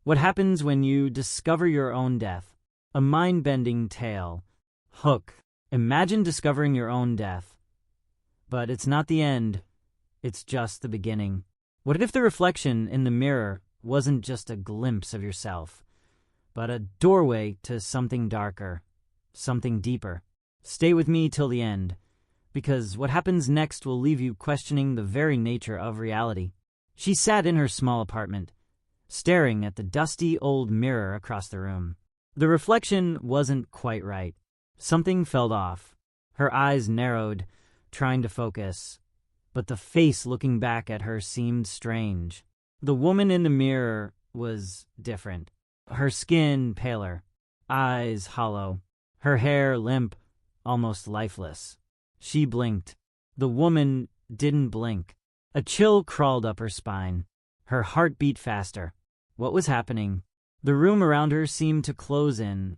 What happens when you discover your own death? A mind-bending tale. Hook. Imagine discovering your own death. But it's not the end. It's just the beginning. What if the reflection in the mirror wasn't just a glimpse of yourself, but a doorway to something darker, something deeper? Stay with me till the end, because what happens next will leave you questioning the very nature of reality. She sat in her small apartment, staring at the dusty old mirror across the room. The reflection wasn't quite right. Something felt off. Her eyes narrowed, trying to focus, but the face looking back at her seemed strange. The woman in the mirror was different. Her skin paler, eyes hollow, her hair limp, almost lifeless. She blinked. The woman didn't blink. A chill crawled up her spine. Her heart beat faster. What was happening? The room around her seemed to close in,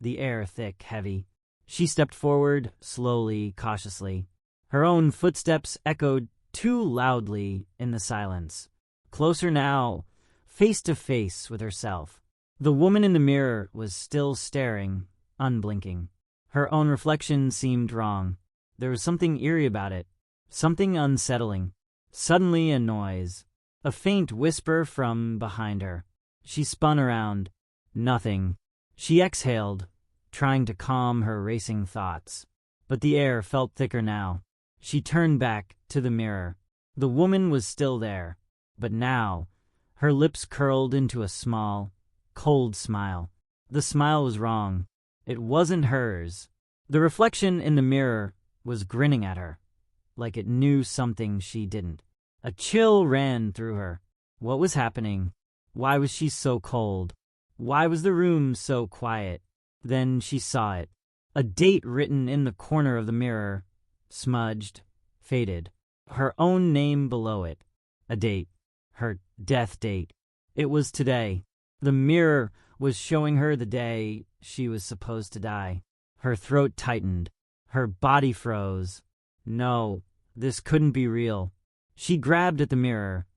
the air thick, heavy. She stepped forward, slowly, cautiously. Her own footsteps echoed too loudly in the silence. Closer now, face to face with herself. The woman in the mirror was still staring, unblinking. Her own reflection seemed wrong. There was something eerie about it, something unsettling. Suddenly a noise, a faint whisper from behind her. She spun around. Nothing. She exhaled, trying to calm her racing thoughts. But the air felt thicker now. She turned back to the mirror. The woman was still there, but now her lips curled into a small, cold smile. The smile was wrong. It wasn't hers. The reflection in the mirror was grinning at her, like it knew something she didn't. A chill ran through her. What was happening? Why was she so cold? Why was the room so quiet? Then she saw it. A date written in the corner of the mirror, smudged, faded. Her own name below it. A date. Her death date. It was today. The mirror was showing her the day she was supposed to die. Her throat tightened. Her body froze. No, this couldn't be real. She grabbed at the mirror,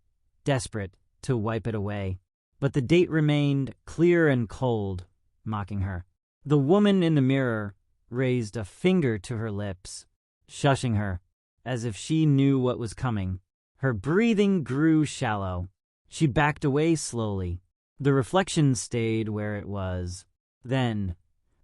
desperate to wipe it away. But the date remained clear and cold, mocking her. The woman in the mirror raised a finger to her lips, shushing her, as if she knew what was coming. Her breathing grew shallow. She backed away slowly. The reflection stayed where it was. Then,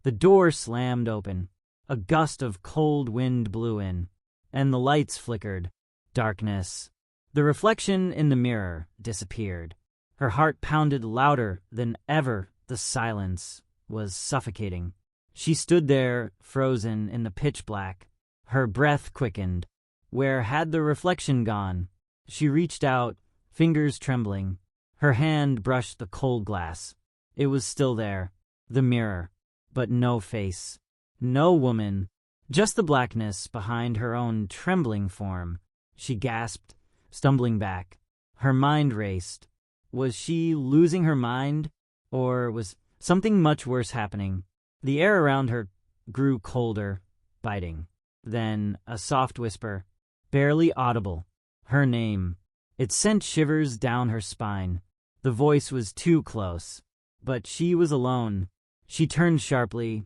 the door slammed open. A gust of cold wind blew in, and the lights flickered. Darkness. The reflection in the mirror disappeared. Her heart pounded louder than ever. The silence was suffocating. She stood there, frozen in the pitch black. Her breath quickened. Where had the reflection gone? She reached out, fingers trembling. Her hand brushed the cold glass. It was still there, the mirror, but no face. No woman, just the blackness behind her own trembling form. She gasped, stumbling back. Her mind raced. Was she losing her mind? Or was something much worse happening? The air around her grew colder, biting. Then a soft whisper, barely audible. Her name. It sent shivers down her spine. The voice was too close. But she was alone. She turned sharply,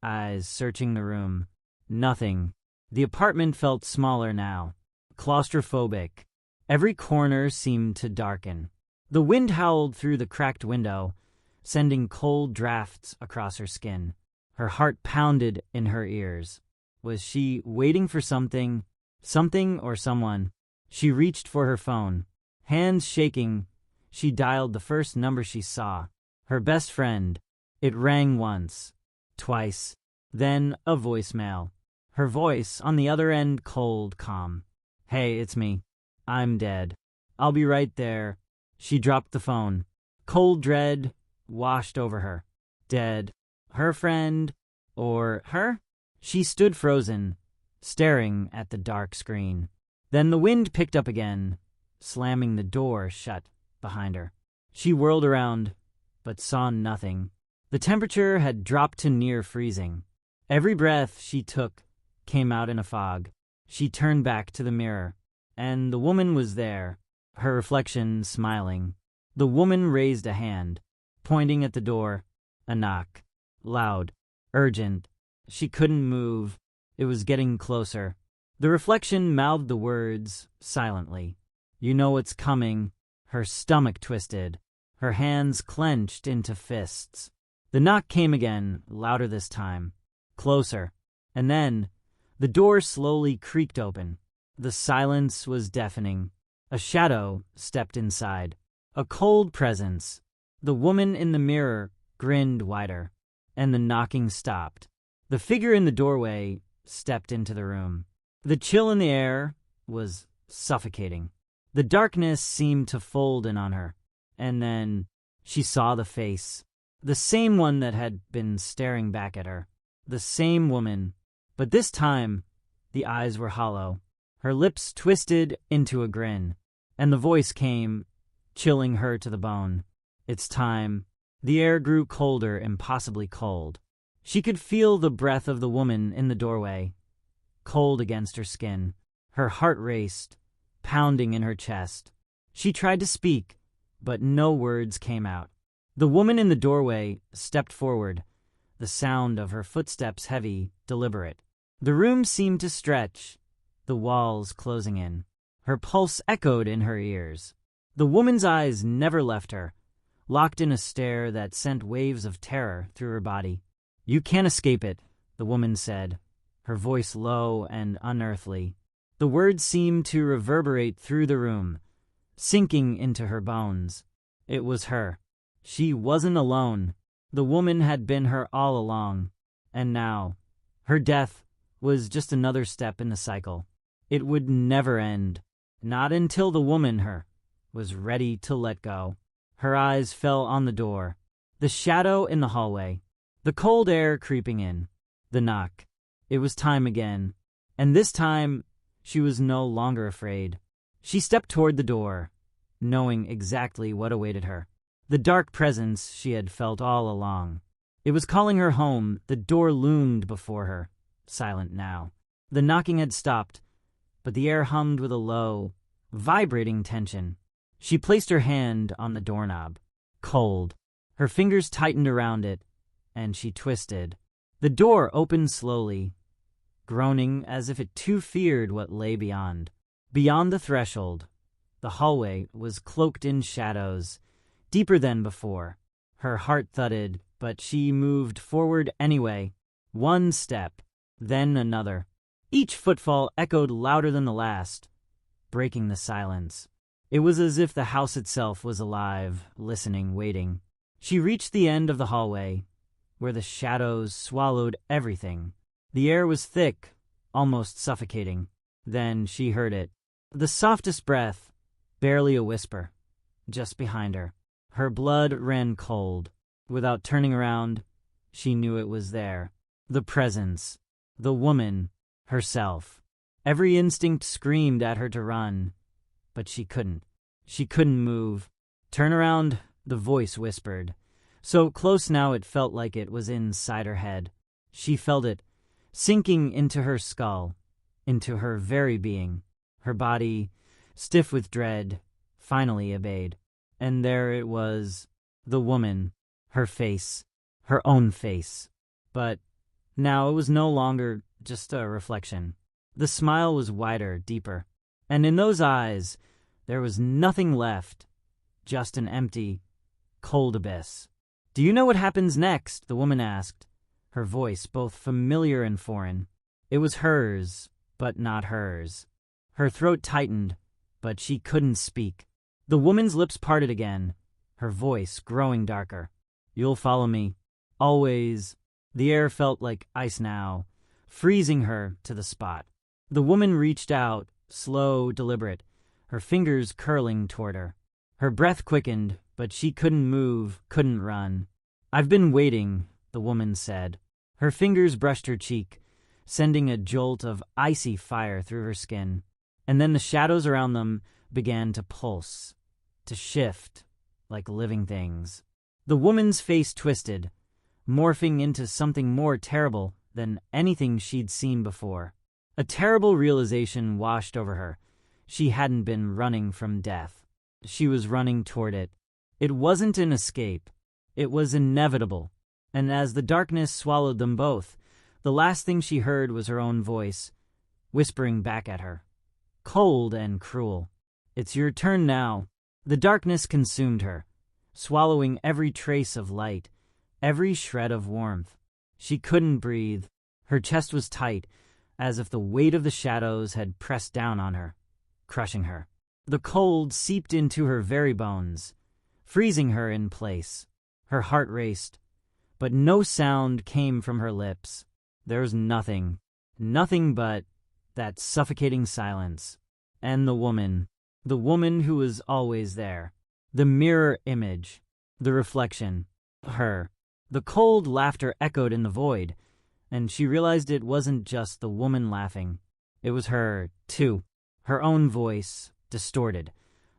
eyes searching the room. Nothing. The apartment felt smaller now, claustrophobic. Every corner seemed to darken. The wind howled through the cracked window, sending cold drafts across her skin. Her heart pounded in her ears. Was she waiting for something? Something or someone? She reached for her phone. Hands shaking, she dialed the first number she saw. Her best friend. It rang once, twice, then a voicemail. Her voice on the other end cold, calm. Hey, it's me. I'm dead. I'll be right there. She dropped the phone. Cold dread washed over her. Dead. Her friend? Or her? She stood frozen, staring at the dark screen. Then the wind picked up again, slamming the door shut behind her. She whirled around, but saw nothing. The temperature had dropped to near freezing. Every breath she took came out in a fog. She turned back to the mirror, and the woman was there, her reflection smiling. The woman raised a hand. pointing at the door. A knock. Loud. Urgent. She couldn't move. It was getting closer. The reflection mouthed the words silently. "You know what's coming." Her stomach twisted. Her hands clenched into fists. The knock came again, louder this time. Closer. And then, the door slowly creaked open. The silence was deafening. A shadow stepped inside. A cold presence. The woman in the mirror grinned wider. And the knocking stopped. The figure in the doorway stepped into the room. The chill in the air was suffocating. The darkness seemed to fold in on her. And then she saw the face. The same one that had been staring back at her. The same woman. But this time, the eyes were hollow. Her lips twisted into a grin. And the voice came, chilling her to the bone. "It's time." The air grew colder, impossibly cold. She could feel the breath of the woman in the doorway, cold against her skin. Her heart raced, pounding in her chest. She tried to speak, but no words came out. The woman in the doorway stepped forward, the sound of her footsteps heavy, deliberate. The room seemed to stretch, the walls closing in. Her pulse echoed in her ears. The woman's eyes never left her, locked in a stare that sent waves of terror through her body. "You can't escape it," the woman said, her voice low and unearthly. The words seemed to reverberate through the room, sinking into her bones. It was her. She wasn't alone. The woman had been her all along. And now, her death was just another step in the cycle. It would never end. Not until the woman, her, was ready to let go. Her eyes fell on the door, the shadow in the hallway, the cold air creeping in, the knock. It was time again, and this time she was no longer afraid. She stepped toward the door, knowing exactly what awaited her. The dark presence she had felt all along. It was calling her home. The door loomed before her, silent now. The knocking had stopped, but the air hummed with a low, vibrating tension. She placed her hand on the doorknob. Cold. Her fingers tightened around it, and she twisted. The door opened slowly, groaning as if it too feared what lay beyond. Beyond the threshold, the hallway was cloaked in shadows, deeper than before. Her heart thudded, but she moved forward anyway. One step, then another. Each footfall echoed louder than the last, breaking the silence. It was as if the house itself was alive, listening, waiting. She reached the end of the hallway, where the shadows swallowed everything. The air was thick, almost suffocating. Then she heard it. The softest breath, barely a whisper, just behind her. Her blood ran cold. Without turning around, she knew it was there. The presence. The woman. Herself. Every instinct screamed at her to run. But she couldn't. She couldn't move. "Turn around," the voice whispered. So close now it felt like it was inside her head. She felt it, sinking into her skull, into her very being. Her body, stiff with dread, finally obeyed. And there it was, the woman, her face, her own face. But now it was no longer just a reflection. The smile was wider, deeper. And in those eyes, there was nothing left, just an empty, cold abyss. "Do you know what happens next?" the woman asked, her voice both familiar and foreign. It was hers, but not hers. Her throat tightened, but she couldn't speak. The woman's lips parted again, her voice growing darker. "You'll follow me. Always." The air felt like ice now, freezing her to the spot. The woman reached out, slow, deliberate, her fingers curling toward her. Her breath quickened, but she couldn't move, couldn't run. "I've been waiting," the woman said. Her fingers brushed her cheek, sending a jolt of icy fire through her skin. And then the shadows around them began to pulse, to shift, like living things. The woman's face twisted, morphing into something more terrible than anything she'd seen before. A terrible realization washed over her. She hadn't been running from death. She was running toward it. It wasn't an escape. It was inevitable. And as the darkness swallowed them both, the last thing she heard was her own voice, whispering back at her, cold and cruel. "It's your turn now." The darkness consumed her, swallowing every trace of light, every shred of warmth. She couldn't breathe. Her chest was tight, as if the weight of the shadows had pressed down on her, crushing her. The cold seeped into her very bones, freezing her in place. Her heart raced, but no sound came from her lips. There was nothing but that suffocating silence. And the woman who was always there, the mirror image, the reflection, her. The cold laughter echoed in the void, and she realized it wasn't just the woman laughing. It was her, too, her own voice, distorted,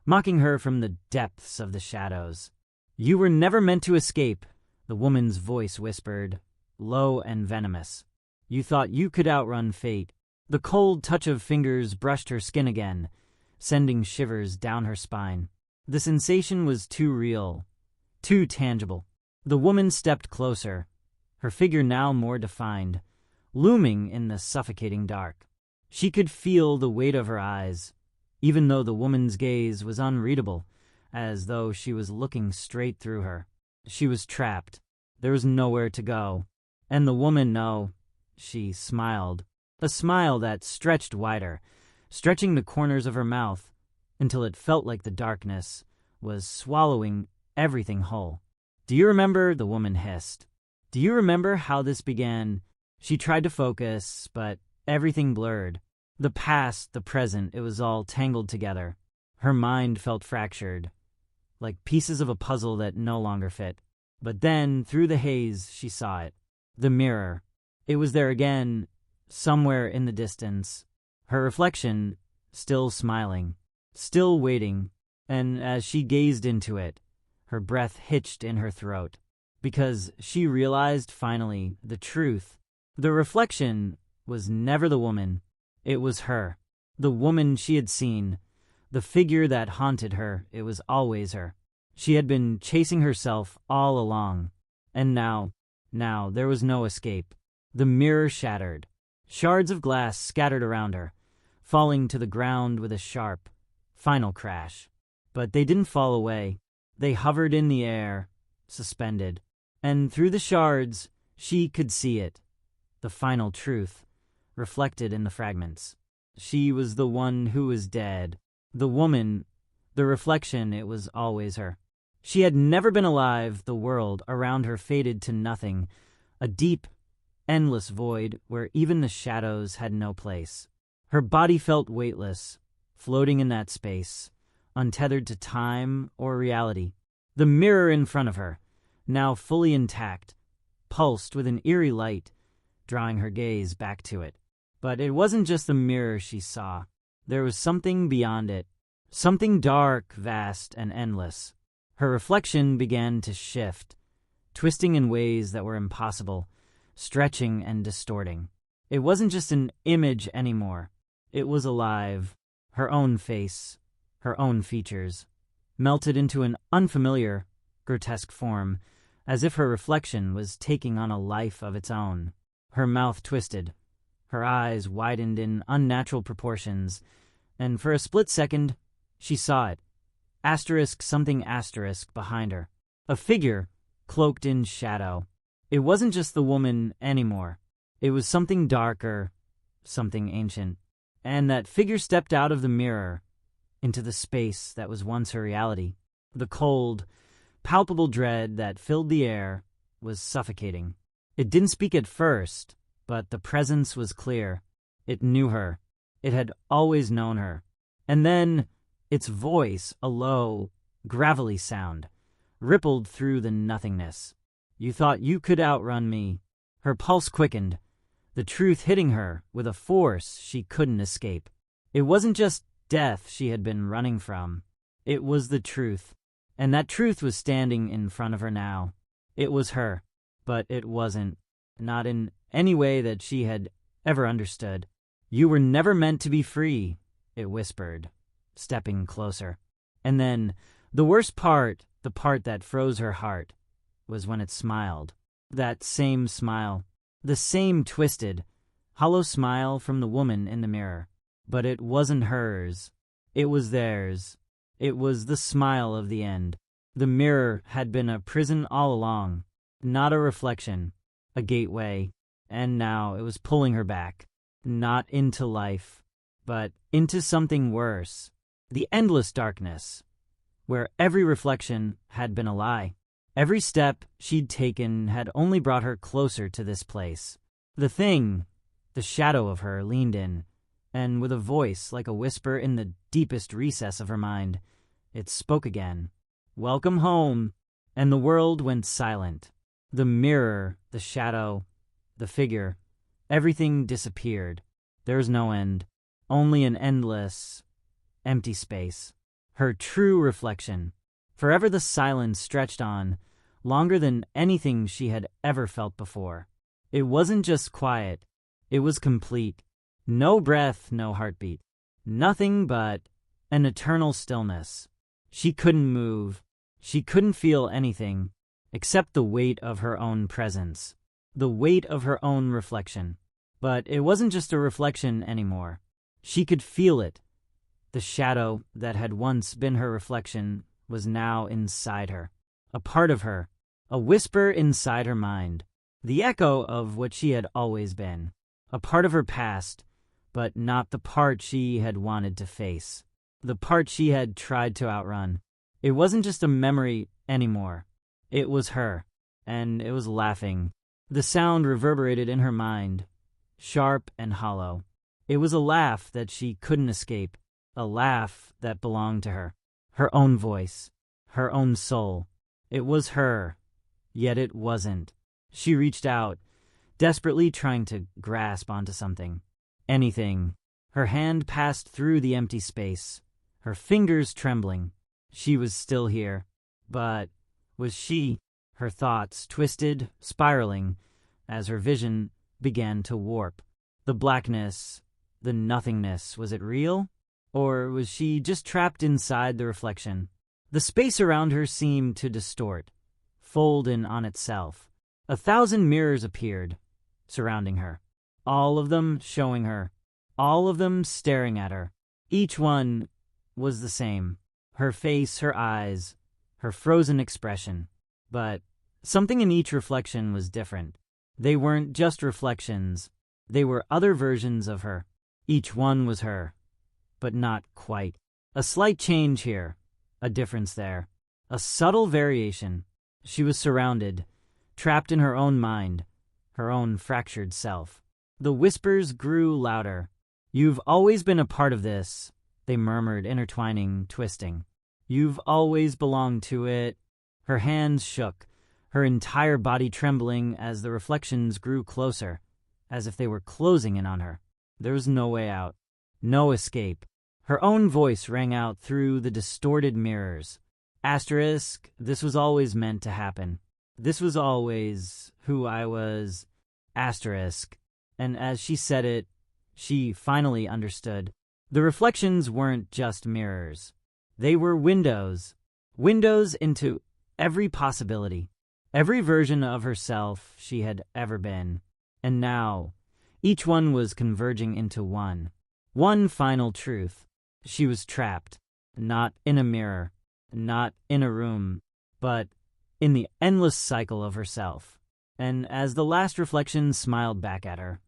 mocking her from the depths of the shadows. "You were never meant to escape," the woman's voice whispered, low and venomous. "You thought you could outrun fate." The cold touch of fingers brushed her skin again, sending shivers down her spine. The sensation was too real, too tangible. The woman stepped closer, her figure now more defined, looming in the suffocating dark. She could feel the weight of her eyes, even though the woman's gaze was unreadable, as though she was looking straight through her. She was trapped. There was nowhere to go. And the woman, she smiled. A smile that stretched wider, stretching the corners of her mouth until it felt like the darkness was swallowing everything whole. "Do you remember?" the woman hissed. "Do you remember how this began?" She tried to focus, but everything blurred. The past, the present, it was all tangled together. Her mind felt fractured, like pieces of a puzzle that no longer fit. But then, through the haze, she saw it. The mirror. It was there again, somewhere in the distance. Her reflection, still smiling, still waiting, and as she gazed into it, her breath hitched in her throat, because she realized finally the truth. The reflection was never the woman. It was her. The woman she had seen. The figure that haunted her. It was always her. She had been chasing herself all along. And now there was no escape. The mirror shattered. Shards of glass scattered around her, falling to the ground with a sharp, final crash. But they didn't fall away. They hovered in the air, suspended. And through the shards, she could see it. The final truth, reflected in the fragments. She was the one who was dead. The woman, the reflection, it was always her. She had never been alive. The world around her faded to nothing, a deep, endless void where even the shadows had no place. Her body felt weightless, floating in that space, untethered to time or reality. The mirror in front of her, now fully intact, pulsed with an eerie light, drawing her gaze back to it. But it wasn't just the mirror she saw. There was something beyond it, something dark, vast, and endless. Her reflection began to shift, twisting in ways that were impossible, stretching and distorting. It wasn't just an image anymore. It was alive. Her own face, her own features, melted into an unfamiliar, grotesque form, as if her reflection was taking on a life of its own. Her mouth twisted, her eyes widened in unnatural proportions, and for a split second, she saw it. Something asterisk behind her. A figure cloaked in shadow. It wasn't just the woman anymore. It was something darker, something ancient. And that figure stepped out of the mirror into the space that was once her reality. The cold, palpable dread that filled the air was suffocating. It didn't speak at first, but the presence was clear. It knew her. It had always known her. And then its voice, a low, gravelly sound, rippled through the nothingness. "You thought you could outrun me." Her pulse quickened, the truth hitting her with a force she couldn't escape. It wasn't just death she had been running from. It was the truth. And that truth was standing in front of her now. It was her. But it wasn't. Not in any way that she had ever understood. "You were never meant to be free," it whispered, stepping closer. And then, the worst part, the part that froze her heart, was when it smiled. That same smile. The same twisted, hollow smile from the woman in the mirror. But it wasn't hers. It was theirs. It was the smile of the end. The mirror had been a prison all along, not a reflection, a gateway, and now it was pulling her back, not into life, but into something worse, the endless darkness, where every reflection had been a lie. Every step she'd taken had only brought her closer to this place. The thing, the shadow of her, leaned in, and with a voice like a whisper in the deepest recess of her mind, it spoke again. "Welcome home." And the world went silent. The mirror, the shadow, the figure, everything disappeared. There was no end, only an endless, empty space. Her true reflection. Forever the silence stretched on, longer than anything she had ever felt before. It wasn't just quiet, it was complete. No breath, no heartbeat. Nothing but an eternal stillness. She couldn't move. She couldn't feel anything except the weight of her own presence, the weight of her own reflection. But it wasn't just a reflection anymore. She could feel it. The shadow that had once been her reflection was now inside her, a part of her, a whisper inside her mind, the echo of what she had always been, a part of her past, but not the part she had wanted to face, the part she had tried to outrun. It wasn't just a memory anymore. It was her, and it was laughing. The sound reverberated in her mind, sharp and hollow. It was a laugh that she couldn't escape, a laugh that belonged to her, her own voice, her own soul. It was her, yet it wasn't. She reached out, desperately trying to grasp onto something. Anything. Her hand passed through the empty space, her fingers trembling. She was still here. But was she? Her thoughts twisted, spiraling, as her vision began to warp. The blackness, the nothingness, was it real? Or was she just trapped inside the reflection? The space around her seemed to distort, fold in on itself. 1,000 mirrors appeared, surrounding her, all of them showing her, all of them staring at her. Each one was the same. Her face, her eyes, her frozen expression. But something in each reflection was different. They weren't just reflections. They were other versions of her. Each one was her, but not quite. A slight change here, a difference there, a subtle variation. She was surrounded, trapped in her own mind, her own fractured self. The whispers grew louder. "You've always been a part of this," they murmured, intertwining, twisting. "You've always belonged to it." Her hands shook, her entire body trembling as the reflections grew closer, as if they were closing in on her. There was no way out, no escape. Her own voice rang out through the distorted mirrors. Asterisk, this was always meant to happen. This was always who I was. Asterisk. And as she said it, she finally understood. The reflections weren't just mirrors. They were windows. Windows into every possibility. Every version of herself she had ever been. And now, each one was converging into one. One final truth. She was trapped, not in a mirror, not in a room, but in the endless cycle of herself. And as the last reflection smiled back at her,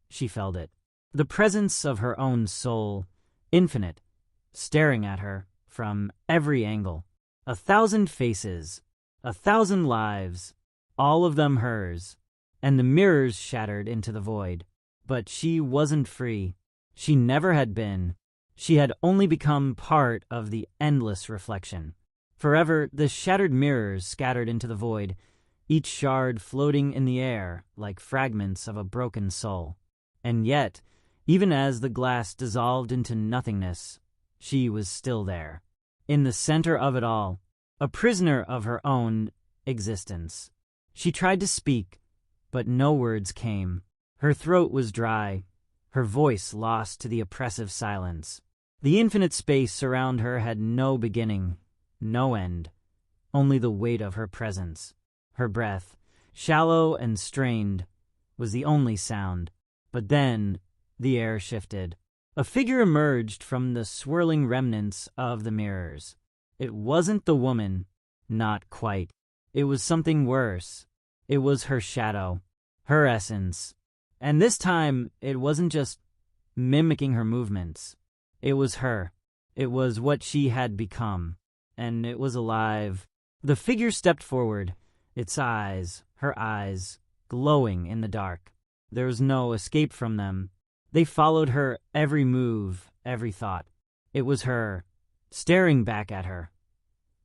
she felt it. The presence of her own soul, infinite, staring at her from every angle. 1,000 faces, 1,000 lives, all of them hers, and the mirrors shattered into the void. But she wasn't free. She never had been. She had only become part of the endless reflection. Forever, the shattered mirrors scattered into the void, each shard floating in the air like fragments of a broken soul. And yet, even as the glass dissolved into nothingness, she was still there, in the center of it all, a prisoner of her own existence. She tried to speak, but no words came. Her throat was dry, her voice lost to the oppressive silence. The infinite space around her had no beginning, no end, only the weight of her presence. Her breath, shallow and strained, was the only sound. But then the air shifted. A figure emerged from the swirling remnants of the mirrors. It wasn't the woman, not quite. It was something worse. It was her shadow, her essence. And this time, it wasn't just mimicking her movements. It was her. It was what she had become. And it was alive. The figure stepped forward, its eyes, her eyes, glowing in the dark. There was no escape from them. They followed her every move, every thought. It was her, staring back at her,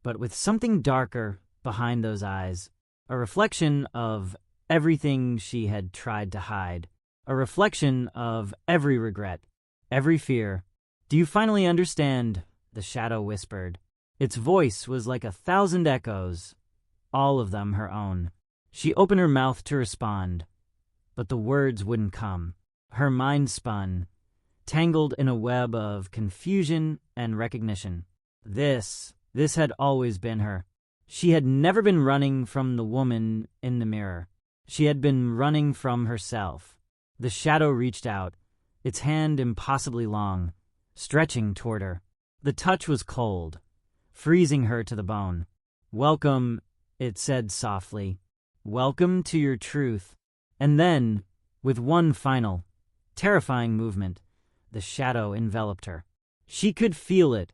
but with something darker behind those eyes, a reflection of everything she had tried to hide, a reflection of every regret, every fear. "Do you finally understand?" the shadow whispered. Its voice was like 1,000 echoes, all of them her own. She opened her mouth to respond, but the words wouldn't come. Her mind spun, tangled in a web of confusion and recognition. This had always been her. She had never been running from the woman in the mirror. She had been running from herself. The shadow reached out, its hand impossibly long, stretching toward her. The touch was cold, freezing her to the bone. "Welcome," it said softly. "Welcome to your truth." And then, with one final, terrifying movement, the shadow enveloped her. She could feel it,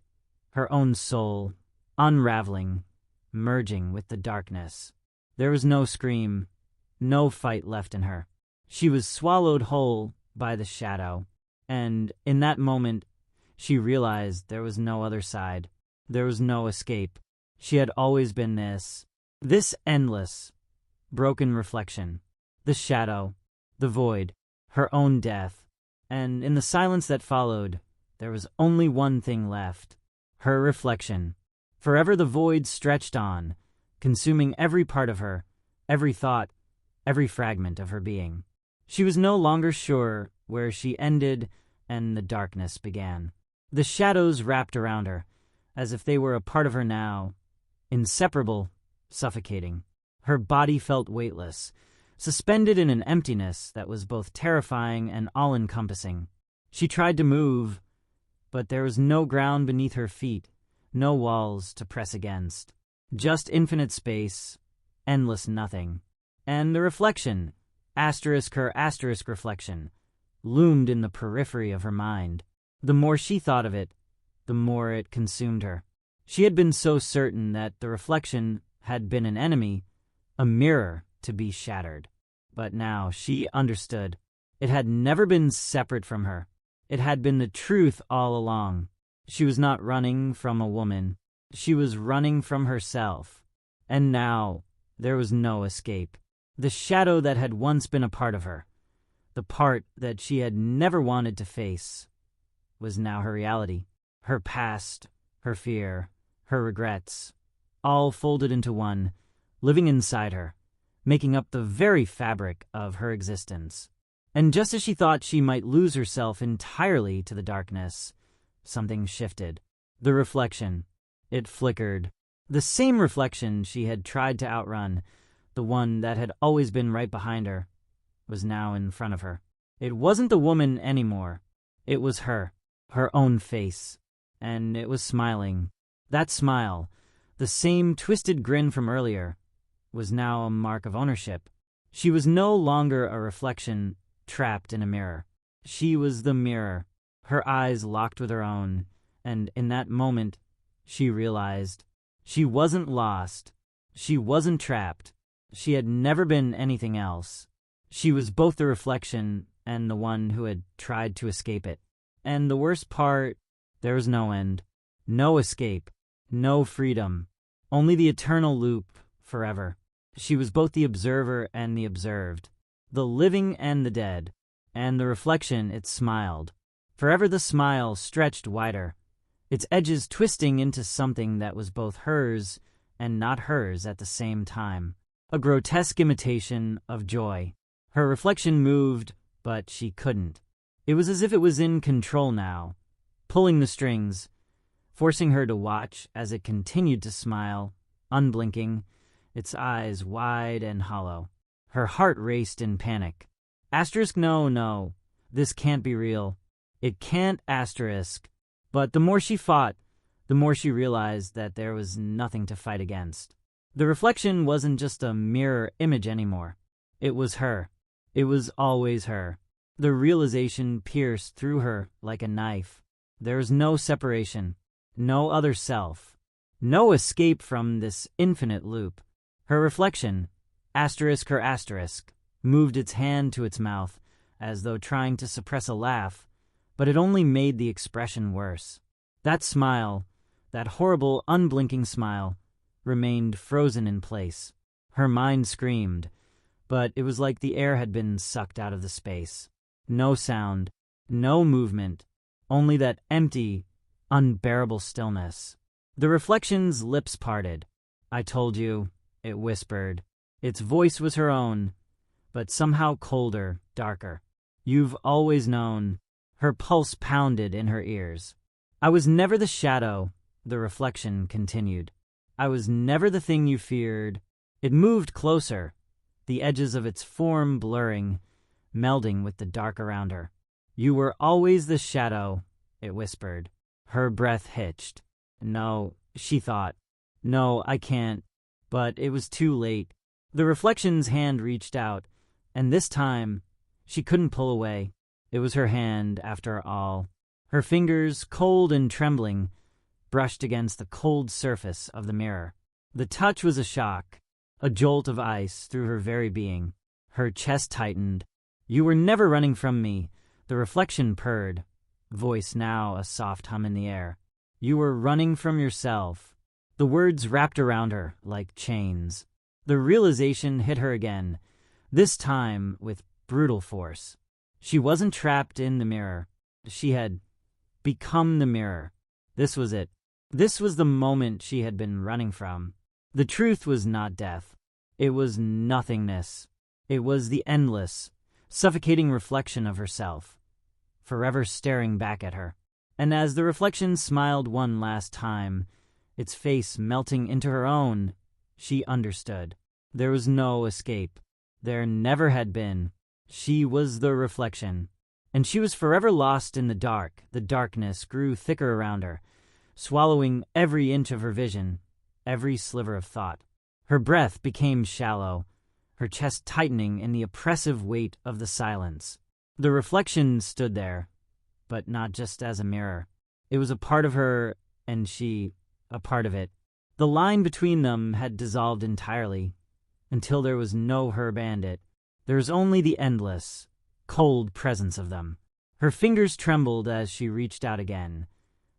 her own soul, unraveling, merging with the darkness. There was no scream, no fight left in her. She was swallowed whole by the shadow, and in that moment, she realized there was no other side. There was no escape. She had always been this endless, broken reflection. The shadow, the void, her own death. And in the silence that followed, there was only one thing left. Her reflection. Forever the void stretched on, consuming every part of her, every thought, every fragment of her being. She was no longer sure where she ended and the darkness began. The shadows wrapped around her, as if they were a part of her now, inseparable, suffocating. Her body felt weightless, suspended in an emptiness that was both terrifying and all-encompassing. She tried to move, but there was no ground beneath her feet, no walls to press against. Just infinite space, endless nothing. And the reflection, asterisk her asterisk reflection, loomed in the periphery of her mind. The more she thought of it, the more it consumed her. She had been so certain that the reflection had been an enemy, a mirror to be shattered. But now she understood. It had never been separate from her. It had been the truth all along. She was not running from a woman. She was running from herself. And now there was no escape. The shadow that had once been a part of her, the part that she had never wanted to face, was now her reality. Her past, her fear, her regrets, all folded into one, living inside her, making up the very fabric of her existence. And just as she thought she might lose herself entirely to the darkness, something shifted. The reflection. It flickered. The same reflection she had tried to outrun, the one that had always been right behind her, was now in front of her. It wasn't the woman anymore. It was her own face. And it was smiling. That smile, the same twisted grin from earlier, was now a mark of ownership. She was no longer a reflection trapped in a mirror. She was the mirror, her eyes locked with her own, and in that moment, she realized she wasn't lost. She wasn't trapped. She had never been anything else. She was both the reflection and the one who had tried to escape it. And the worst part, there was no end, no escape, no freedom, only the eternal loop forever. She was both the observer and the observed, the living and the dead, and the reflection it smiled. Forever the smile stretched wider, its edges twisting into something that was both hers and not hers at the same time, a grotesque imitation of joy. Her reflection moved, but she couldn't. It was as if it was in control now, pulling the strings, forcing her to watch as it continued to smile, unblinking, its eyes wide and hollow. Her heart raced in panic. Asterisk, no, no, this can't be real. It can't, asterisk. But the more she fought, the more she realized that there was nothing to fight against. The reflection wasn't just a mirror image anymore. It was her. It was always her. The realization pierced through her like a knife. There was no separation, no other self, no escape from this infinite loop. Her reflection, asterisk her asterisk, moved its hand to its mouth as though trying to suppress a laugh, but it only made the expression worse. That smile, that horrible, unblinking smile, remained frozen in place. Her mind screamed, but it was like the air had been sucked out of the space. No sound, no movement, only that empty, unbearable stillness. The reflection's lips parted. "I told you," it whispered. Its voice was her own, but somehow colder, darker. "You've always known." Her pulse pounded in her ears. "I was never the shadow," the reflection continued. "I was never the thing you feared." It moved closer, the edges of its form blurring, melding with the dark around her. "You were always the shadow," it whispered. Her breath hitched. "No," she thought. "No, I can't." But it was too late. The reflection's hand reached out, and this time she couldn't pull away. It was her hand, after all. Her fingers, cold and trembling, brushed against the cold surface of the mirror. The touch was a shock, a jolt of ice through her very being. Her chest tightened. "You were never running from me," the reflection purred, voice now a soft hum in the air. "You were running from yourself." The words wrapped around her like chains. The realization hit her again, this time with brutal force. She wasn't trapped in the mirror. She had become the mirror. This was it. This was the moment she had been running from. The truth was not death. It was nothingness. It was the endless, suffocating reflection of herself, forever staring back at her. And as the reflection smiled one last time, its face melting into her own, she understood. There was no escape. There never had been. She was the reflection. And she was forever lost in the dark. The darkness grew thicker around her, swallowing every inch of her vision, every sliver of thought. Her breath became shallow, her chest tightening in the oppressive weight of the silence. The reflection stood there, but not just as a mirror. It was a part of her, and she, a part of it. The line between them had dissolved entirely, until there was no her bandit. There was only the endless, cold presence of them. Her fingers trembled as she reached out again,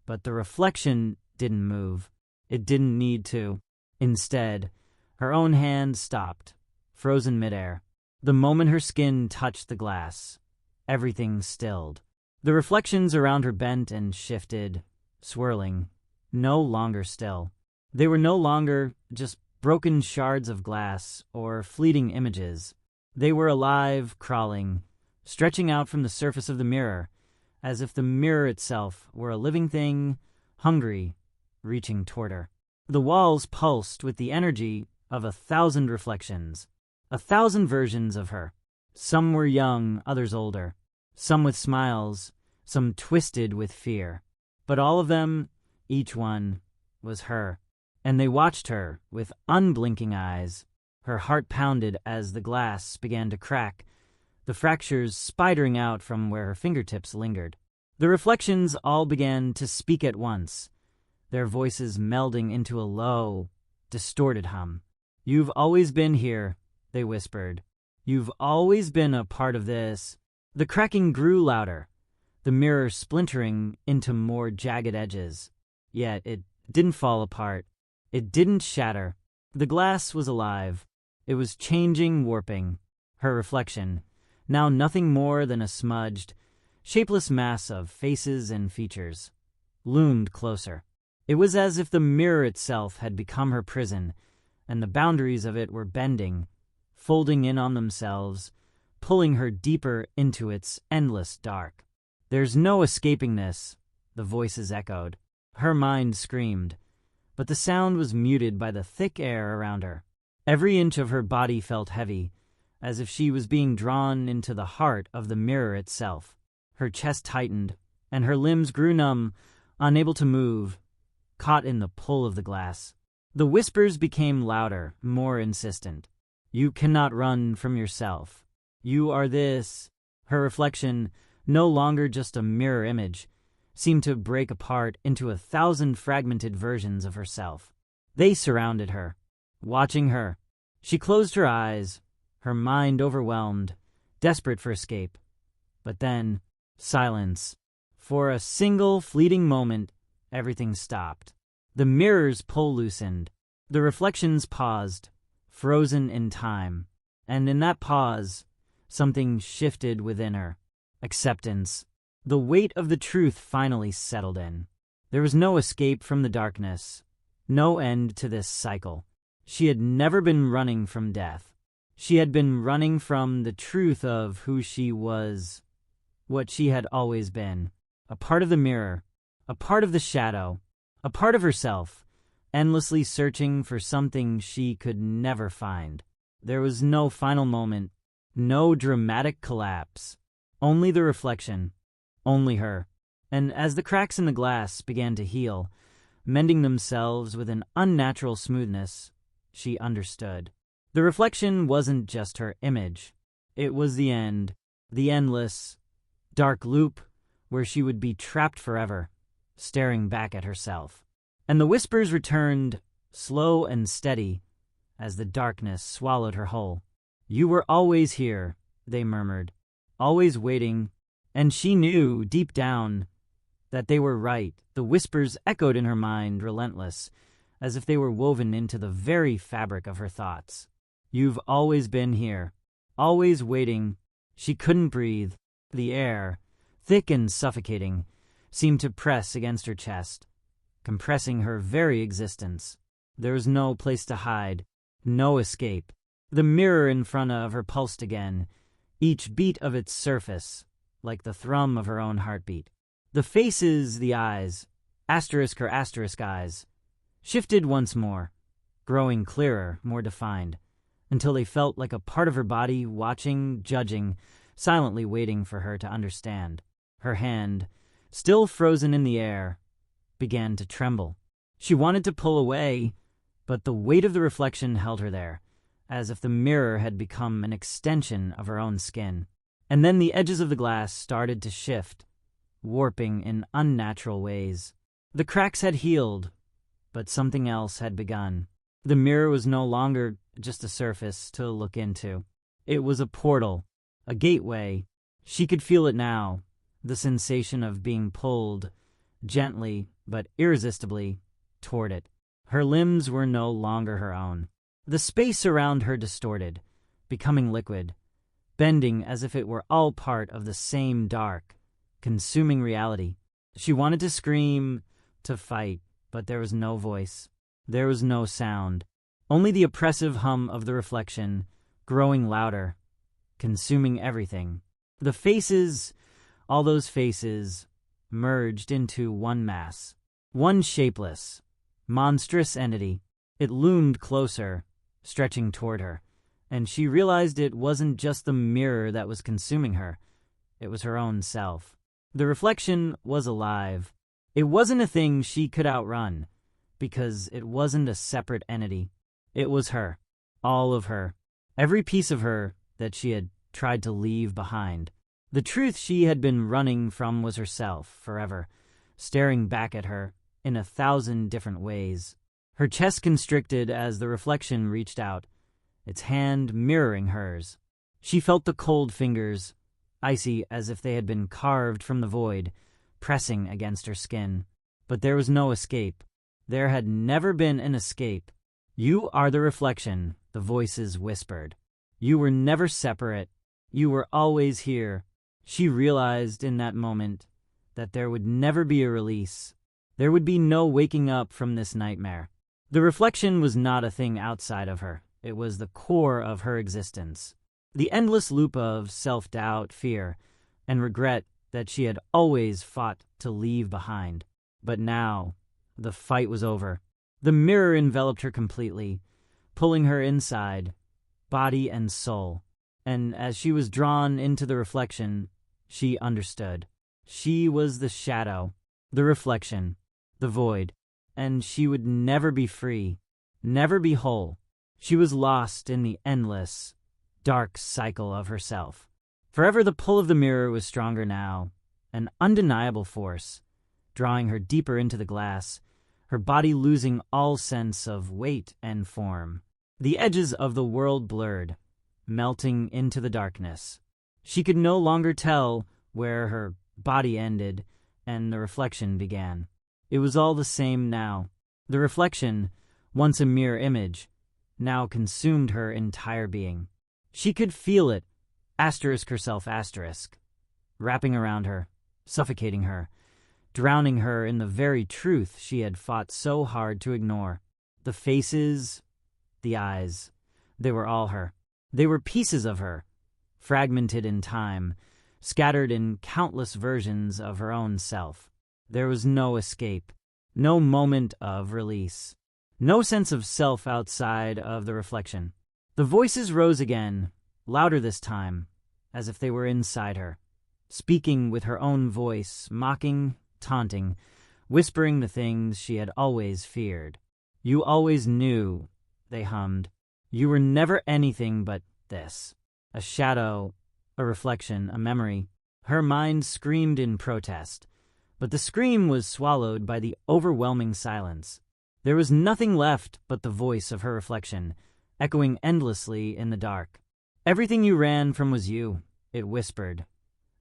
but the reflection didn't move. It didn't need to. Instead, her own hand stopped, frozen midair. The moment her skin touched the glass, everything stilled. The reflections around her bent and shifted, swirling, no longer still. They were no longer just broken shards of glass or fleeting images. They were alive, crawling, stretching out from the surface of the mirror, as if the mirror itself were a living thing, hungry, reaching toward her. The walls pulsed with the energy of 1,000 reflections, 1,000 versions of her. Some were young, others older, some with smiles, some twisted with fear. But all of them, each one, was her. And they watched her with unblinking eyes. Her heart pounded as the glass began to crack, the fractures spidering out from where her fingertips lingered. The reflections all began to speak at once, their voices melding into a low, distorted hum. "You've always been here," they whispered. "You've always been a part of this." The cracking grew louder, the mirror splintering into more jagged edges. Yet it didn't fall apart. It didn't shatter. The glass was alive. It was changing, warping. Her reflection, now nothing more than a smudged, shapeless mass of faces and features, loomed closer. It was as if the mirror itself had become her prison, and the boundaries of it were bending, folding in on themselves, pulling her deeper into its endless dark. "There's no escaping this," the voices echoed. Her mind screamed, but the sound was muted by the thick air around her. Every inch of her body felt heavy, as if she was being drawn into the heart of the mirror itself. Her chest tightened, and her limbs grew numb, unable to move, caught in the pull of the glass. The whispers became louder, more insistent. You cannot run from yourself. You are this. Her reflection, no longer just a mirror image, seemed to break apart into 1,000 fragmented versions of herself. They surrounded her, watching her. She closed her eyes, her mind overwhelmed, desperate for escape. But then, silence. For a single fleeting moment, everything stopped. The mirror's pull loosened. The reflections paused, frozen in time. And in that pause, something shifted within her. Acceptance. The weight of the truth finally settled in. There was no escape from the darkness, no end to this cycle. She had never been running from death. She had been running from the truth of who she was, what she had always been. A part of the mirror, a part of the shadow, a part of herself, endlessly searching for something she could never find. There was no final moment, no dramatic collapse, only the reflection, only her. And as the cracks in the glass began to heal, mending themselves with an unnatural smoothness, she understood. The reflection wasn't just her image. It was the end, the endless, dark loop where she would be trapped forever, staring back at herself. And the whispers returned, slow and steady, as the darkness swallowed her whole. You were always here, they murmured, always waiting, and she knew, deep down, that they were right. The whispers echoed in her mind, relentless, as if they were woven into the very fabric of her thoughts. You've always been here, always waiting. She couldn't breathe. The air, thick and suffocating, seemed to press against her chest, compressing her very existence. There was no place to hide, no escape. The mirror in front of her pulsed again, each beat of its surface like the thrum of her own heartbeat. The faces, the eyes, asterisk or asterisk eyes, shifted once more, growing clearer, more defined, until they felt like a part of her body watching, judging, silently waiting for her to understand. Her hand, still frozen in the air, began to tremble. She wanted to pull away, but the weight of the reflection held her there, as if the mirror had become an extension of her own skin. And then the edges of the glass started to shift, warping in unnatural ways. The cracks had healed, but something else had begun. The mirror was no longer just a surface to look into. It was a portal, a gateway. She could feel it now, the sensation of being pulled, gently but irresistibly, toward it. Her limbs were no longer her own. The space around her distorted, becoming liquid, bending as if it were all part of the same dark, consuming reality. She wanted to scream, to fight, but there was no voice. There was no sound. Only the oppressive hum of the reflection, growing louder, consuming everything. The faces, all those faces, merged into one mass, one shapeless, monstrous entity. It loomed closer, stretching toward her, and she realized it wasn't just the mirror that was consuming her. It was her own self. The reflection was alive. It wasn't a thing she could outrun, because it wasn't a separate entity. It was her, all of her, every piece of her that she had tried to leave behind. The truth she had been running from was herself, forever, staring back at her in 1,000 different ways. Her chest constricted as the reflection reached out, its hand mirroring hers. She felt the cold fingers, icy as if they had been carved from the void, pressing against her skin. But there was no escape. There had never been an escape. You are the reflection, the voices whispered. You were never separate. You were always here. She realized in that moment that there would never be a release. There would be no waking up from this nightmare. The reflection was not a thing outside of her. It was the core of her existence. The endless loop of self-doubt, fear, and regret that she had always fought to leave behind. But now, the fight was over. The mirror enveloped her completely, pulling her inside, body and soul. And as she was drawn into the reflection, she understood. She was the shadow, the reflection, the void, and she would never be free, never be whole. She was lost in the endless, dark cycle of herself. Forever the pull of the mirror was stronger now, an undeniable force, drawing her deeper into the glass, her body losing all sense of weight and form. The edges of the world blurred, melting into the darkness. She could no longer tell where her body ended and the reflection began. It was all the same now. The reflection, once a mere image, now consumed her entire being. She could feel it, asterisk herself asterisk, wrapping around her, suffocating her, drowning her in the very truth she had fought so hard to ignore. The faces, the eyes, they were all her. They were pieces of her, fragmented in time, scattered in countless versions of her own self. There was no escape, no moment of release, no sense of self outside of the reflection. The voices rose again, louder this time, as if they were inside her, speaking with her own voice, mocking, taunting, whispering the things she had always feared. "You always knew," they hummed. "You were never anything but this. A shadow, a reflection, a memory." Her mind screamed in protest, but the scream was swallowed by the overwhelming silence. There was nothing left but the voice of her reflection, echoing endlessly in the dark. "Everything you ran from was you," it whispered,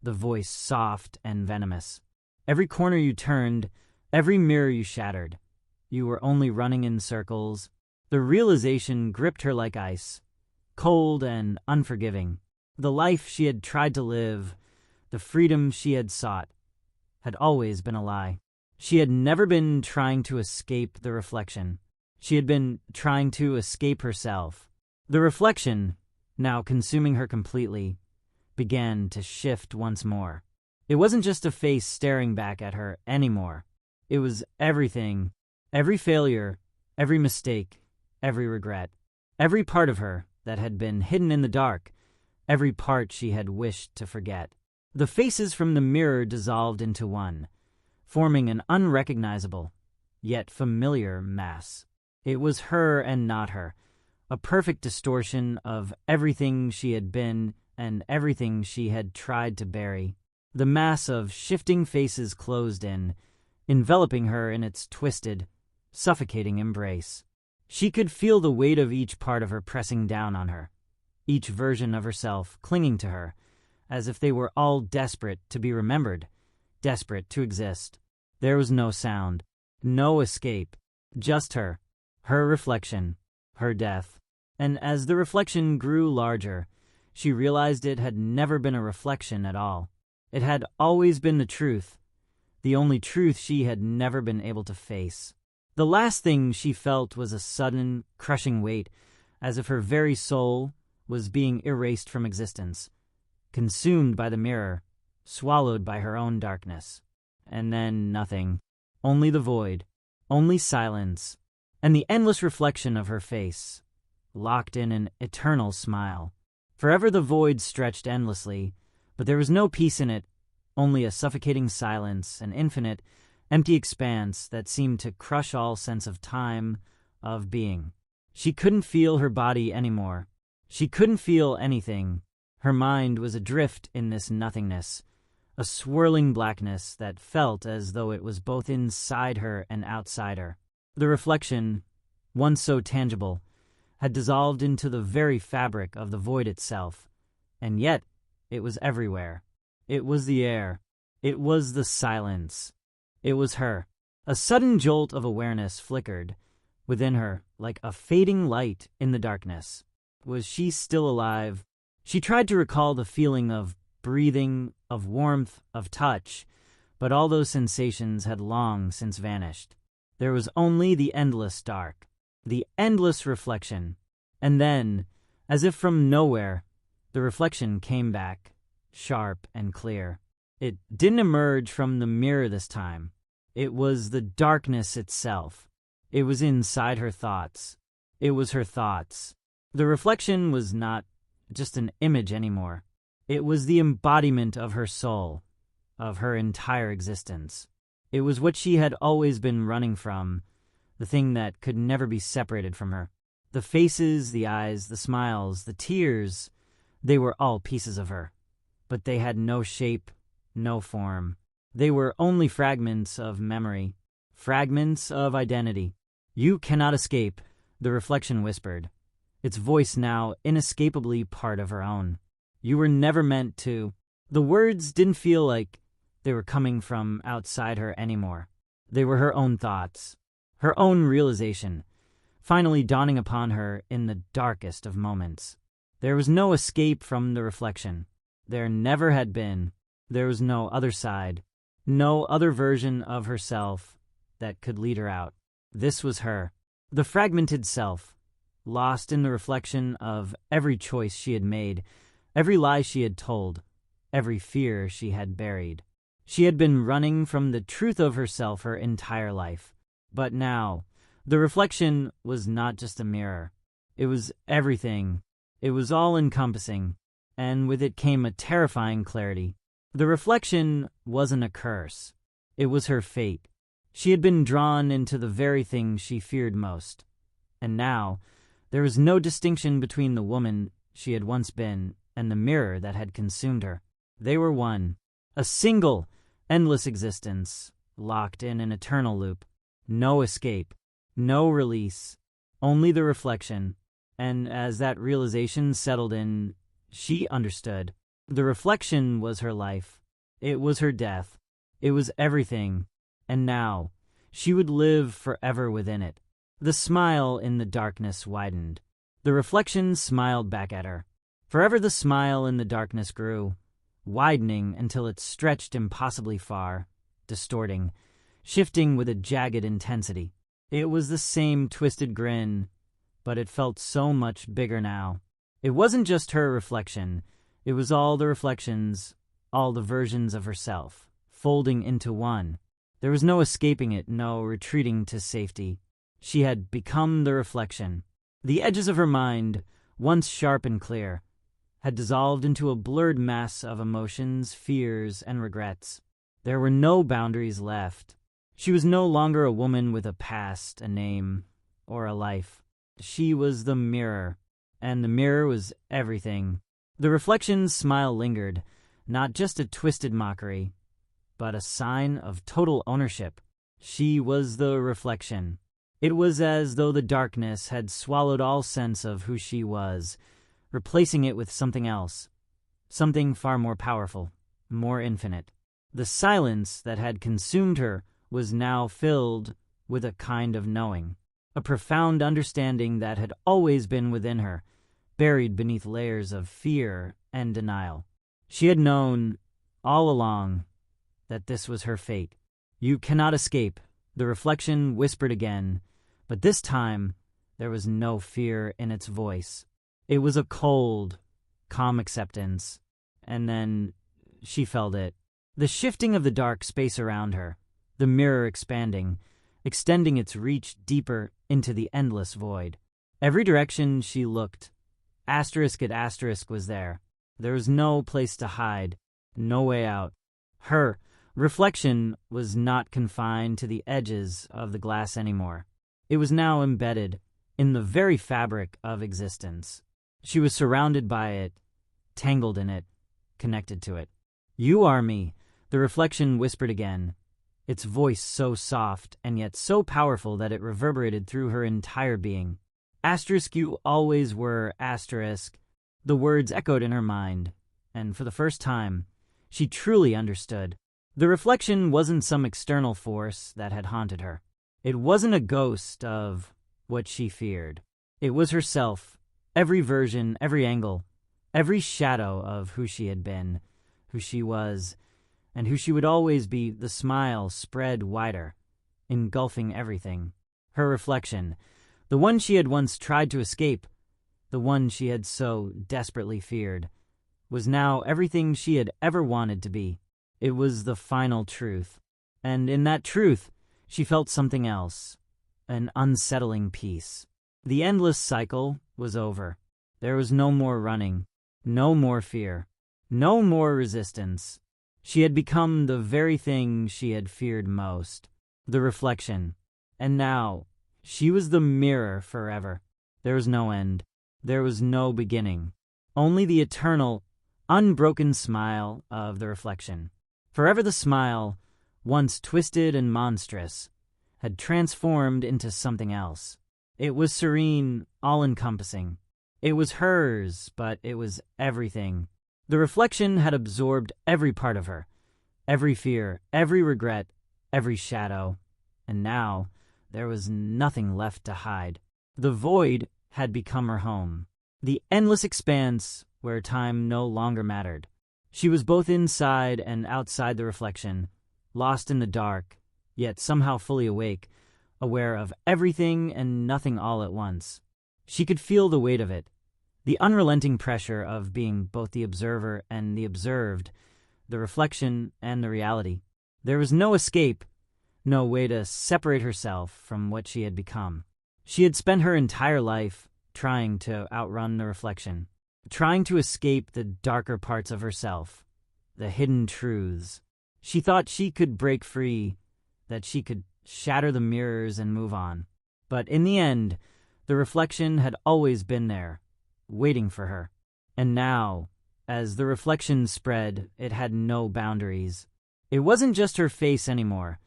the voice soft and venomous. "Every corner you turned, every mirror you shattered. You were only running in circles." The realization gripped her like ice, cold and unforgiving. The life she had tried to live, the freedom she had sought, had always been a lie. She had never been trying to escape the reflection. She had been trying to escape herself. The reflection, now consuming her completely, began to shift once more. It wasn't just a face staring back at her anymore. It was everything, every failure, every mistake, every regret, every part of her that had been hidden in the dark, every part she had wished to forget. The faces from the mirror dissolved into one, forming an unrecognizable, yet familiar mass. It was her and not her, a perfect distortion of everything she had been and everything she had tried to bury. The mass of shifting faces closed in, enveloping her in its twisted, suffocating embrace. She could feel the weight of each part of her pressing down on her, each version of herself clinging to her, as if they were all desperate to be remembered, desperate to exist. There was no sound, no escape, just her reflection, her death. And as the reflection grew larger, she realized it had never been a reflection at all. It had always been the truth, the only truth she had never been able to face. The last thing she felt was a sudden, crushing weight, as if her very soul was being erased from existence, consumed by the mirror, swallowed by her own darkness. And then nothing, only the void, only silence, and the endless reflection of her face, locked in an eternal smile. Forever the void stretched endlessly, but there was no peace in it, only a suffocating silence, an infinite, empty expanse that seemed to crush all sense of time, of being. She couldn't feel her body anymore. She couldn't feel anything. Her mind was adrift in this nothingness, a swirling blackness that felt as though it was both inside her and outside her. The reflection, once so tangible, had dissolved into the very fabric of the void itself, and yet it was everywhere. It was the air. It was the silence. It was her. A sudden jolt of awareness flickered within her like a fading light in the darkness. Was she still alive? She tried to recall the feeling of breathing, of warmth, of touch, but all those sensations had long since vanished. There was only the endless dark, the endless reflection. And then, as if from nowhere, the reflection came back, sharp and clear. It didn't emerge from the mirror this time. It was the darkness itself. It was inside her thoughts. It was her thoughts. The reflection was not just an image anymore. It was the embodiment of her soul, of her entire existence. It was what she had always been running from, the thing that could never be separated from her. The faces, the eyes, the smiles, the tears, they were all pieces of her. But they had no shape, no form. They were only fragments of memory, fragments of identity. "You cannot escape," the reflection whispered, its voice now inescapably part of her own. "You were never meant to." The words didn't feel like they were coming from outside her anymore. They were her own thoughts, her own realization, finally dawning upon her in the darkest of moments. There was no escape from the reflection. There never had been. There was no other side, no other version of herself that could lead her out. This was her, the fragmented self, lost in the reflection of every choice she had made, every lie she had told, every fear she had buried. She had been running from the truth of herself her entire life. But now, the reflection was not just a mirror. It was everything. It was all-encompassing, and with it came a terrifying clarity. The reflection wasn't a curse. It was her fate. She had been drawn into the very thing she feared most. And now, there was no distinction between the woman she had once been and the mirror that had consumed her. They were one, a single, endless existence, locked in an eternal loop. No escape, no release, only the reflection. And as that realization settled in, she understood. The reflection was her life. It was her death. It was everything. And now, she would live forever within it. The smile in the darkness widened. The reflection smiled back at her. Forever the smile in the darkness grew, widening until it stretched impossibly far, distorting, shifting with a jagged intensity. It was the same twisted grin, but it felt so much bigger now. It wasn't just her reflection. It was all the reflections, all the versions of herself, folding into one. There was no escaping it, no retreating to safety. She had become the reflection. The edges of her mind, once sharp and clear, had dissolved into a blurred mass of emotions, fears, and regrets. There were no boundaries left. She was no longer a woman with a past, a name, or a life. She was the mirror, and the mirror was everything. The reflection's smile lingered, not just a twisted mockery, but a sign of total ownership. She was the reflection. It was as though the darkness had swallowed all sense of who she was, replacing it with something else, something far more powerful, more infinite. The silence that had consumed her was now filled with a kind of knowing, a profound understanding that had always been within her, buried beneath layers of fear and denial. She had known, all along, that this was her fate. "You cannot escape," the reflection whispered again, but this time there was no fear in its voice. It was a cold, calm acceptance, and then she felt it. The shifting of the dark space around her, the mirror expanding, extending its reach deeper into the endless void. Every direction she looked, asterisk at asterisk was there. There was no place to hide, no way out. Her reflection was not confined to the edges of the glass anymore. It was now embedded in the very fabric of existence. She was surrounded by it, tangled in it, connected to it. "You are me," the reflection whispered again, its voice so soft and yet so powerful that it reverberated through her entire being. "Asterisk, you always were, asterisk." The words echoed in her mind, and for the first time, she truly understood. The reflection wasn't some external force that had haunted her. It wasn't a ghost of what she feared. It was herself, every version, every angle, every shadow of who she had been, who she was, and who she would always be. The smile spread wider, engulfing everything. Her reflection, the one she had once tried to escape, the one she had so desperately feared, was now everything she had ever wanted to be. It was the final truth. And in that truth, she felt something else, an unsettling peace. The endless cycle was over. There was no more running, no more fear, no more resistance. She had become the very thing she had feared most, the reflection. And now, she was the mirror forever. There was no end. There was no beginning. Only the eternal, unbroken smile of the reflection. Forever the smile, once twisted and monstrous, had transformed into something else. It was serene, all-encompassing. It was hers, but it was everything. The reflection had absorbed every part of her, every fear, every regret, every shadow. And now, there was nothing left to hide. The void had become her home, the endless expanse where time no longer mattered. She was both inside and outside the reflection, lost in the dark, yet somehow fully awake, aware of everything and nothing all at once. She could feel the weight of it, the unrelenting pressure of being both the observer and the observed, the reflection and the reality. There was no escape, no way to separate herself from what she had become. She had spent her entire life trying to outrun the reflection, trying to escape the darker parts of herself, the hidden truths. She thought she could break free, that she could shatter the mirrors and move on. But in the end, the reflection had always been there, waiting for her. And now, as the reflection spread, it had no boundaries. It wasn't just her face anymore.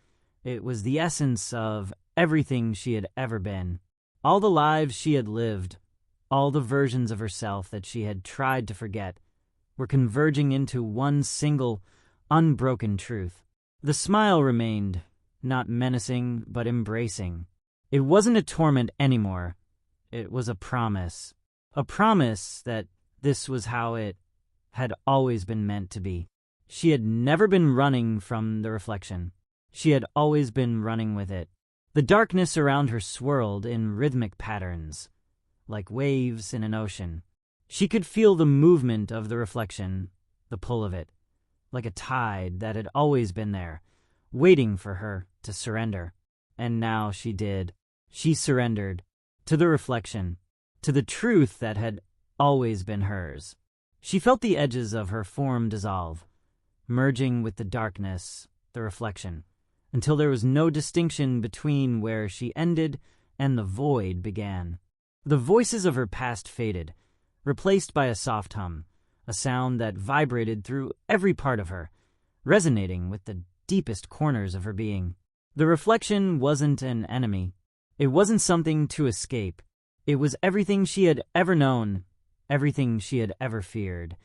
It was the essence of everything she had ever been. All the lives she had lived, all the versions of herself that she had tried to forget, were converging into one single, unbroken truth. The smile remained, not menacing, but embracing. It wasn't a torment anymore. It was a promise that this was how it had always been meant to be. She had never been running from the reflection. She had always been running with it. The darkness around her swirled in rhythmic patterns, like waves in an ocean. She could feel the movement of the reflection, the pull of it, like a tide that had always been there, waiting for her to surrender. And now she did. She surrendered to the reflection, to the truth that had always been hers. She felt the edges of her form dissolve, merging with the darkness, the reflection, until there was no distinction between where she ended and the void began. The voices of her past faded, replaced by a soft hum, a sound that vibrated through every part of her, resonating with the deepest corners of her being. The reflection wasn't an enemy. It wasn't something to escape. It was everything she had ever known, everything she had ever feared,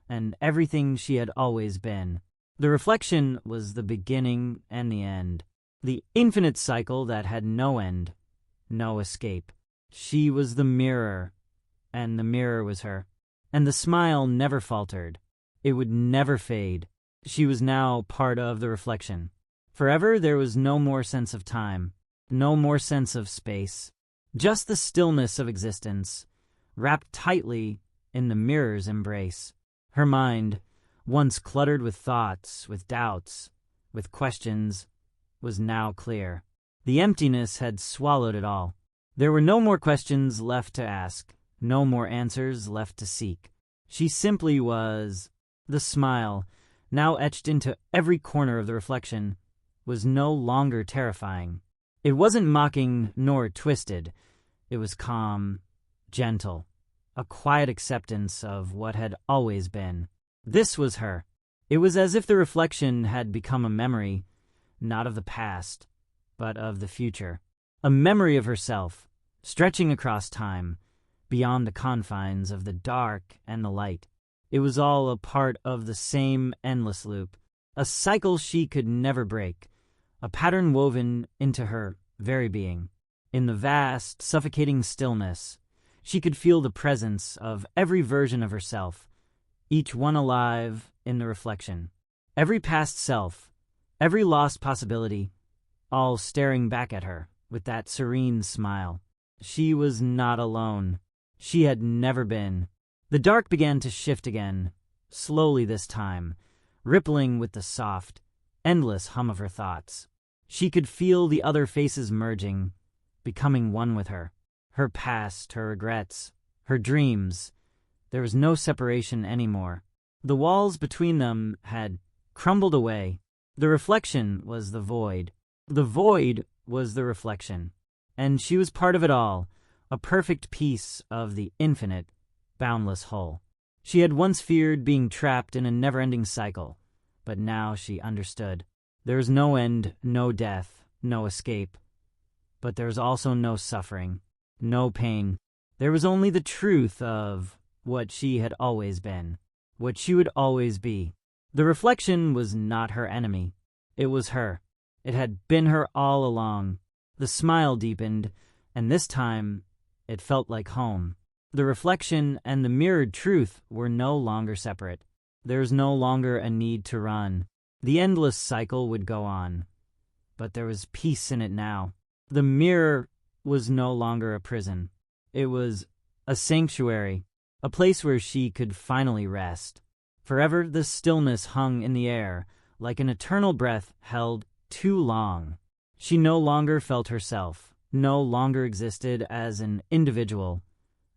and everything she had always been. The reflection was the beginning and the end, the infinite cycle that had no end, no escape. She was the mirror, and the mirror was her. And the smile never faltered. It would never fade. She was now part of the reflection. Forever there was no more sense of time, no more sense of space, just the stillness of existence, wrapped tightly in the mirror's embrace. Her mind, once cluttered with thoughts, with doubts, with questions, was now clear. The emptiness had swallowed it all. There were no more questions left to ask, no more answers left to seek. She simply was. The smile, now etched into every corner of the reflection, was no longer terrifying. It wasn't mocking nor twisted. It was calm, gentle, a quiet acceptance of what had always been. This was her. It was as if the reflection had become a memory, not of the past, but of the future. A memory of herself, stretching across time, beyond the confines of the dark and the light. It was all a part of the same endless loop, a cycle she could never break, a pattern woven into her very being. In the vast, suffocating stillness, she could feel the presence of every version of herself, each one alive in the reflection. Every past self, every lost possibility, all staring back at her with that serene smile. She was not alone. She had never been. The dark began to shift again, slowly this time, rippling with the soft, endless hum of her thoughts. She could feel the other faces merging, becoming one with her. her past, her regrets, her dreams. There was no separation anymore. The walls between them had crumbled away. The reflection was the void. The void was the reflection. And she was part of it all, a perfect piece of the infinite, boundless whole. She had once feared being trapped in a never-ending cycle, but now she understood. There is no end, no death, no escape. But there is also no suffering, no pain. There was only the truth of what she had always been, what she would always be. The reflection was not her enemy. It was her. It had been her all along. The smile deepened, and this time it felt like home. The reflection and the mirrored truth were no longer separate. There was no longer a need to run. The endless cycle would go on, but there was peace in it now. The mirror was no longer a prison. It was a sanctuary, a place where she could finally rest. Forever the stillness hung in the air, like an eternal breath held too long. She no longer felt herself, no longer existed as an individual,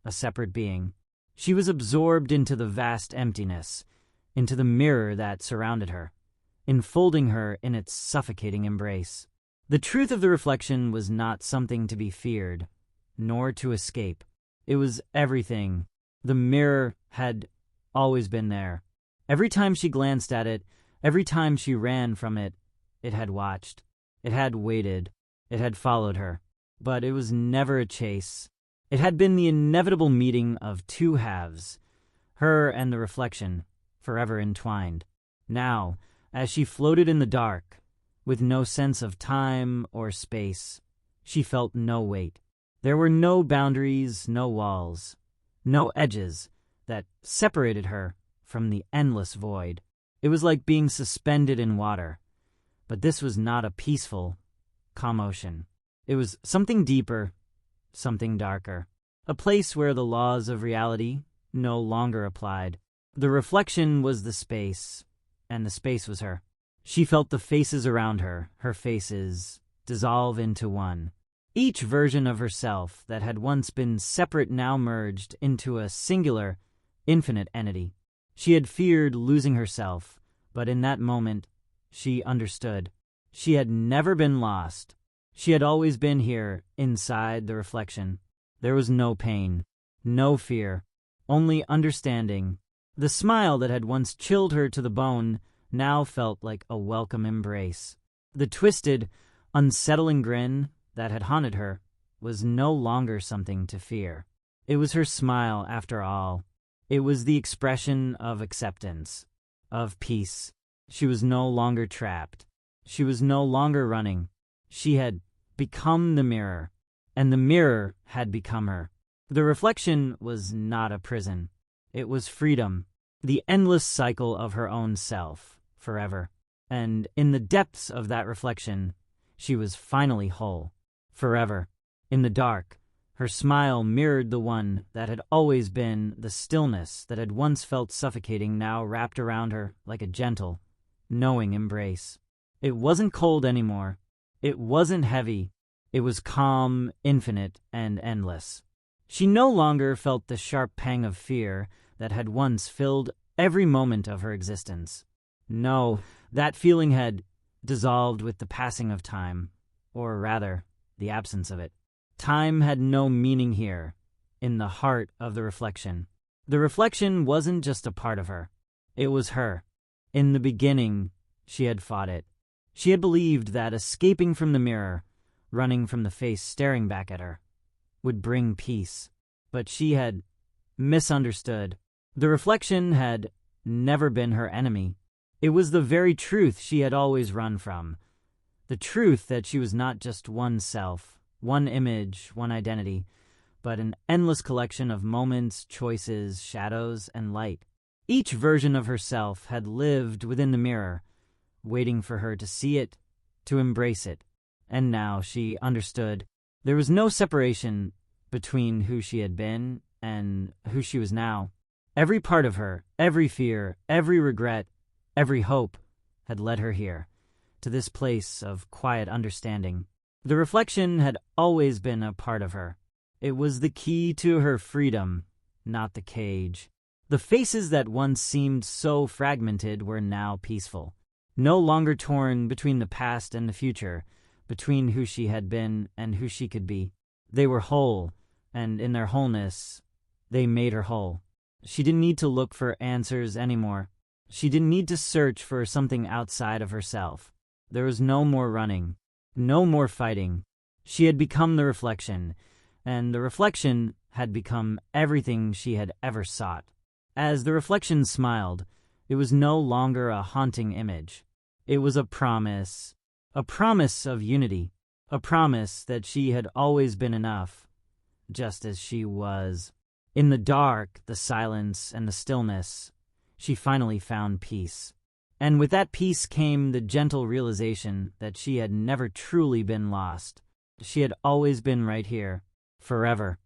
a separate being. She was absorbed into the vast emptiness, into the mirror that surrounded her, enfolding her in its suffocating embrace. The truth of the reflection was not something to be feared, nor to escape. It was everything. The mirror had always been there. Every time she glanced at it, every time she ran from it, it had watched. It had waited. It had followed her. But it was never a chase. It had been the inevitable meeting of two halves, her and the reflection, forever entwined. Now, as she floated in the dark, with no sense of time or space, she felt no weight. There were no boundaries, no walls, no edges that separated her from the endless void. It was like being suspended in water. But this was not a peaceful, calm ocean. It was something deeper, something darker, a place where the laws of reality no longer applied. The reflection was the space, and the space was her. She felt the faces around her, her faces, dissolve into one. Each version of herself that had once been separate now merged into a singular, infinite entity. She had feared losing herself, but in that moment, she understood. She had never been lost. She had always been here, inside the reflection. There was no pain, no fear, only understanding. The smile that had once chilled her to the bone now felt like a welcome embrace. The twisted, unsettling grin that had haunted her was no longer something to fear. It was her smile, after all. It was the expression of acceptance, of peace. She was no longer trapped. She was no longer running. She had become the mirror, and the mirror had become her. The reflection was not a prison. It was freedom, the endless cycle of her own self, forever. And in the depths of that reflection, she was finally whole, forever. In the dark, her smile mirrored the one that had always been. The stillness that had once felt suffocating now wrapped around her like a gentle, knowing embrace. It wasn't cold anymore. It wasn't heavy. It was calm, infinite, and endless. She no longer felt the sharp pang of fear that had once filled every moment of her existence. No, that feeling had dissolved with the passing of time, or rather, the absence of it. Time had no meaning here, in the heart of the reflection. The reflection wasn't just a part of her. It was her. In the beginning, she had fought it. She had believed that escaping from the mirror, running from the face staring back at her, would bring peace. But she had misunderstood. The reflection had never been her enemy. It was the very truth she had always run from. The truth that she was not just one self, one image, one identity, but an endless collection of moments, choices, shadows, and light. Each version of herself had lived within the mirror, waiting for her to see it, to embrace it. And now she understood. There was no separation between who she had been and who she was now. Every part of her, every fear, every regret, every hope had led her here, to this place of quiet understanding. The reflection had always been a part of her. It was the key to her freedom, not the cage. The faces that once seemed so fragmented were now peaceful, no longer torn between the past and the future, between who she had been and who she could be. They were whole, and in their wholeness, they made her whole. She didn't need to look for answers anymore. She didn't need to search for something outside of herself. There was no more running, no more fighting. She had become the reflection, and the reflection had become everything she had ever sought. As the reflection smiled, it was no longer a haunting image. It was a promise of unity, a promise that she had always been enough, just as she was. In the dark, the silence, and the stillness, she finally found peace. And with that peace came the gentle realization that she had never truly been lost. She had always been right here, forever.